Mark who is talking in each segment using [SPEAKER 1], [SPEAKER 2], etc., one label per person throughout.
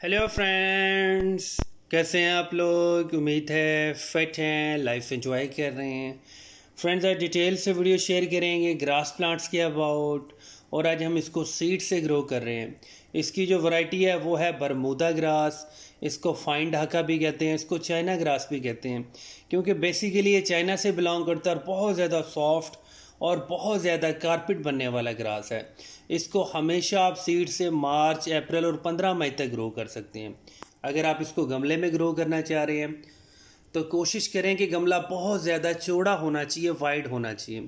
[SPEAKER 1] Hello friends, कैसे हैं आप लोग। उम्मीद है फिट हैं, लाइफ एंजॉय कर रहे हैं। फ्रेंड्स, आज डिटेल से वीडियो शेयर करेंगे ग्रास प्लांट्स के अबाउट, और आज हम इसको सीड से ग्रो कर रहे हैं। इसकी जो वैरायटी है वो है बरमूदा ग्रास। इसको फाइन ढाका भी कहते हैं, इसको चाइना ग्रास भी कहते हैं, क्योंकि बेसिकली ये चाइना से बिलोंग करता है और बहुत ज़्यादा सॉफ्ट और बहुत ज़्यादा कारपेट बनने वाला ग्रास है। इसको हमेशा आप सीड से मार्च, अप्रैल और 15 मई तक ग्रो कर सकते हैं। अगर आप इसको गमले में ग्रो करना चाह रहे हैं तो कोशिश करें कि गमला बहुत ज़्यादा चौड़ा होना चाहिए, वाइड होना चाहिए,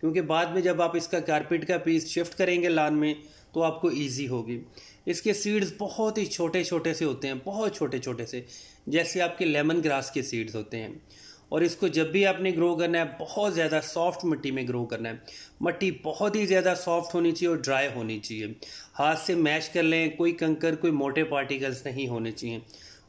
[SPEAKER 1] क्योंकि बाद में जब आप इसका कारपेट का पीस शिफ्ट करेंगे लान में तो आपको ईजी होगी। इसके सीड्स बहुत ही छोटे छोटे से होते हैं, बहुत छोटे छोटे से, जैसे आपके लेमन ग्रास के सीड्स होते हैं। और इसको जब भी आपने ग्रो करना है बहुत ज़्यादा सॉफ्ट मिट्टी में ग्रो करना है। मिट्टी बहुत ही ज़्यादा सॉफ्ट होनी चाहिए और ड्राई होनी चाहिए। हाथ से मैश कर लें, कोई कंकर, कोई मोटे पार्टिकल्स नहीं होने चाहिए।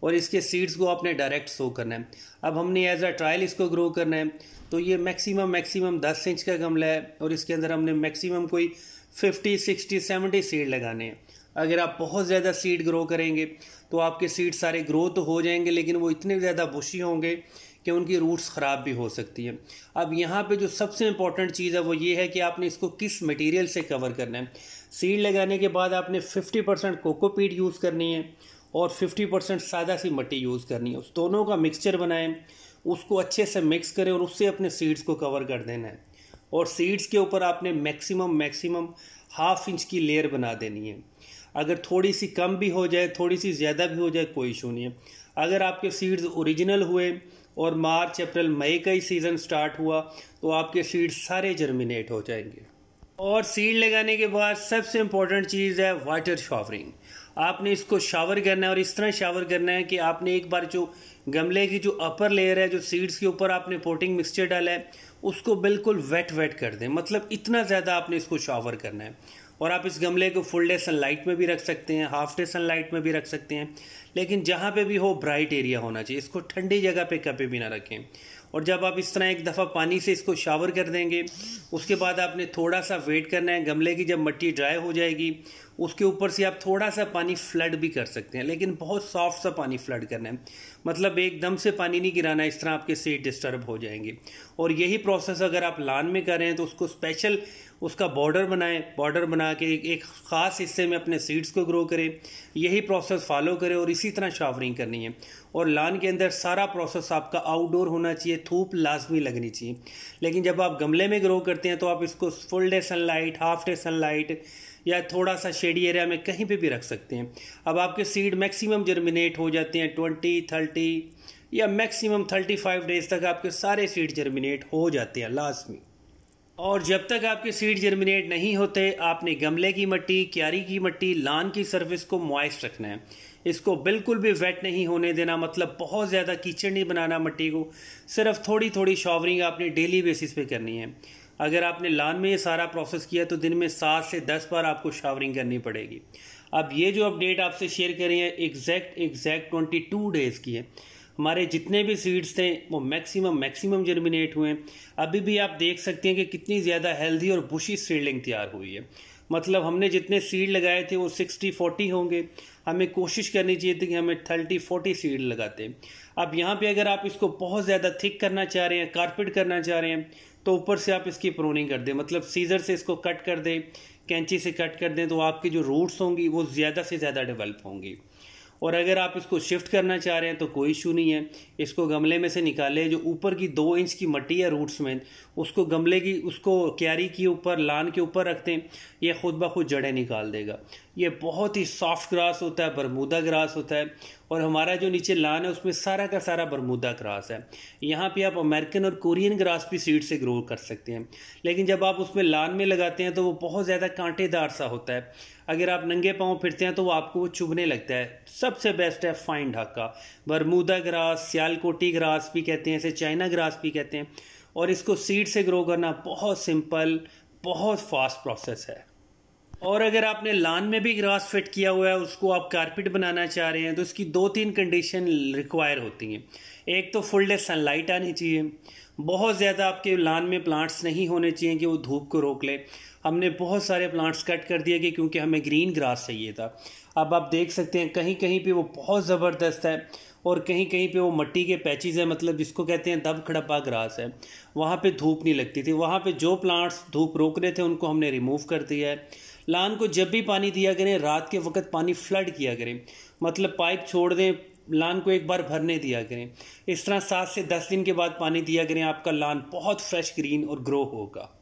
[SPEAKER 1] और इसके सीड्स को आपने डायरेक्ट सो करना है। अब हमने एज अ ट्रायल इसको ग्रो करना है, तो ये मैक्सिमम 10 इंच का गमला है और इसके अंदर हमने मैक्सिमम कोई 50, 60, 70 सीड लगाने हैं। अगर आप बहुत ज़्यादा सीड ग्रो करेंगे तो आपके सीड सारे ग्रो तो हो जाएंगे, लेकिन वो इतने ज़्यादा बुशी होंगे कि उनकी रूट्स ख़राब भी हो सकती हैं। अब यहाँ पे जो सबसे इम्पॉर्टेंट चीज़ है वो ये है कि आपने इसको किस मटेरियल से कवर करना है। सीड लगाने के बाद आपने 50% कोकोपीट यूज़ करनी है और 50% सादा सी मिट्टी यूज़ करनी है। उस दोनों का मिक्सचर बनाएं, उसको अच्छे से मिक्स करें और उससे अपने सीड्स को कवर कर देना है। और सीड्स के ऊपर आपने मैक्सिमम ½ इंच की लेयर बना देनी है। अगर थोड़ी सी कम भी हो जाए, थोड़ी सी ज़्यादा भी हो जाए, कोई इशू नहीं है। अगर आपके सीड्स ओरिजिनल हुए और मार्च, अप्रैल, मई का ही सीज़न स्टार्ट हुआ तो आपके सीड्स सारे जर्मिनेट हो जाएंगे। और सीड लगाने के बाद सबसे इम्पॉर्टेंट चीज़ है वाटर शावरिंग। आपने इसको शावर करना है और इस तरह शावर करना है कि आपने एक बार जो गमले की जो अपर लेयर है, जो सीड्स के ऊपर आपने पोटिंग मिक्सचर डाला है, उसको बिल्कुल वेट कर दें। मतलब इतना ज़्यादा आपने इसको शावर करना है। और आप इस गमले को फुल डे सनलाइट में भी रख सकते हैं, हाफ डे सनलाइट में भी रख सकते हैं, लेकिन जहाँ पे भी हो ब्राइट एरिया होना चाहिए। इसको ठंडी जगह पे कभी भी ना रखें। और जब आप इस तरह एक दफ़ा पानी से इसको शावर कर देंगे, उसके बाद आपने थोड़ा सा वेट करना है। गमले की जब मिट्टी ड्राई हो जाएगी उसके ऊपर से आप थोड़ा सा पानी फ्लड भी कर सकते हैं, लेकिन बहुत सॉफ्ट सा पानी फ्लड करना है। मतलब एकदम से पानी नहीं गिराना, इस तरह आपके सीड डिस्टर्ब हो जाएंगे। और यही प्रोसेस अगर आप लान में कर रहे हैं तो उसको स्पेशल उसका बॉर्डर बनाएं, बॉर्डर बना के एक ख़ास हिस्से में अपने सीड्स को ग्रो करें। यही प्रोसेस फॉलो करें और इसी तरह शावरिंग करनी है। और लान के अंदर सारा प्रोसेस आपका आउटडोर होना चाहिए, धूप लाजमी लगनी चाहिए। लेकिन जब आप गमले में ग्रो करते हैं तो आप इसको full day sunlight, half day sunlight या थोड़ा सा शेडी एरिया में कहीं पे भी रख सकते हैं। अब आपके सीड मैक्सिमम जर्मिनेट हो जाते हैं 20, 30 या मैक्सिमम 35 डेज तक आपके सारे सीड जर्मिनेट हो जाते हैं लाजमी। और जब तक आपके सीड जर्मिनेट नहीं होते आपने गमले की मिट्टी, क्यारी की मिट्टी, लान की सरफेस को मॉइस्ट रखना है। इसको बिल्कुल भी वेट नहीं होने देना, मतलब बहुत ज़्यादा कीचड़ नहीं बनाना मिट्टी को। सिर्फ थोड़ी थोड़ी शावरिंग आपने डेली बेसिस पे करनी है। अगर आपने लान में ये सारा प्रोसेस किया तो दिन में 7 से 10 बार आपको शावरिंग करनी पड़ेगी। अब ये जो अपडेट आपसे शेयर करी है एग्जैक्ट 22 डेज़ की है। हमारे जितने भी सीड्स थे वो मैक्सिमम जर्मिनेट हुए हैं। अभी भी आप देख सकते हैं कि कितनी ज़्यादा हेल्दी और बुशी सीडलिंग तैयार हुई है। मतलब हमने जितने सीड लगाए थे वो 60-40 होंगे, हमें कोशिश करनी चाहिए थी कि हमें 30-40 सीड लगाते। अब यहाँ पे अगर आप इसको बहुत ज़्यादा थिक करना चाह रहे हैं, कारपेट करना चाह रहे हैं, तो ऊपर से आप इसकी प्रूनिंग कर दें। मतलब सीजर से इसको कट कर दें, कैंची से कट कर दें, तो आपकी जो रूट्स होंगी वो ज़्यादा से ज़्यादा डेवलप होंगी। और अगर आप इसको शिफ्ट करना चाह रहे हैं तो कोई इशू नहीं है। इसको गमले में से निकालें, जो ऊपर की 2 इंच की मिट्टी है रूट्स में, उसको गमले की, उसको क्यारी के ऊपर, लान के ऊपर रखते हैं, ये खुद ब खुद जड़ें निकाल देगा। ये बहुत ही सॉफ्ट ग्रास होता है, बरमूदा ग्रास होता है। और हमारा जो नीचे लान है उसमें सारा का सारा बरमूदा ग्रास है। यहाँ पे आप अमेरिकन और कोरियन ग्रास भी सीड से ग्रो कर सकते हैं, लेकिन जब आप उसमें लान में लगाते हैं तो वो बहुत ज़्यादा कांटेदार सा होता है। अगर आप नंगे पाँव फिरते हैं तो वो आपको वो चुभने लगता है। सबसे बेस्ट है fine Dhaka, Bermuda grass, Sialkoti grass भी कहते हैं, इसे चाइना ग्रास भी कहते हैं। और इसको सीड से ग्रो करना बहुत सिंपल, बहुत फास्ट प्रोसेस है। और अगर आपने लान में भी ग्रास फिट किया हुआ है, उसको आप कारपेट बनाना चाह रहे हैं, तो इसकी 2-3 कंडीशन रिक्वायर होती हैं। एक तो फुल डे सनलाइट आनी चाहिए। बहुत ज़्यादा आपके लान में प्लांट्स नहीं होने चाहिए कि वो धूप को रोक ले। हमने बहुत सारे प्लांट्स कट कर दिए कि क्योंकि हमें ग्रीन ग्रास चाहिए था। अब आप देख सकते हैं कहीं कहीं पे वो बहुत ज़बरदस्त है और कहीं कहीं पे वो मिट्टी के पैचेस है, मतलब जिसको कहते हैं दब खड़प्पा ग्रास है, वहाँ पे धूप नहीं लगती थी। वहाँ पे जो प्लांट्स धूप रोक रहे थे उनको हमने रिमूव कर दिया है। लान को जब भी पानी दिया करें रात के वक्त पानी फ्लड किया करें, मतलब पाइप छोड़ दें, लान को एक बार भरने दिया करें। इस तरह 7 से 10 दिन के बाद पानी दिया करें, आपका लान बहुत फ्रेश ग्रीन और ग्रो होगा।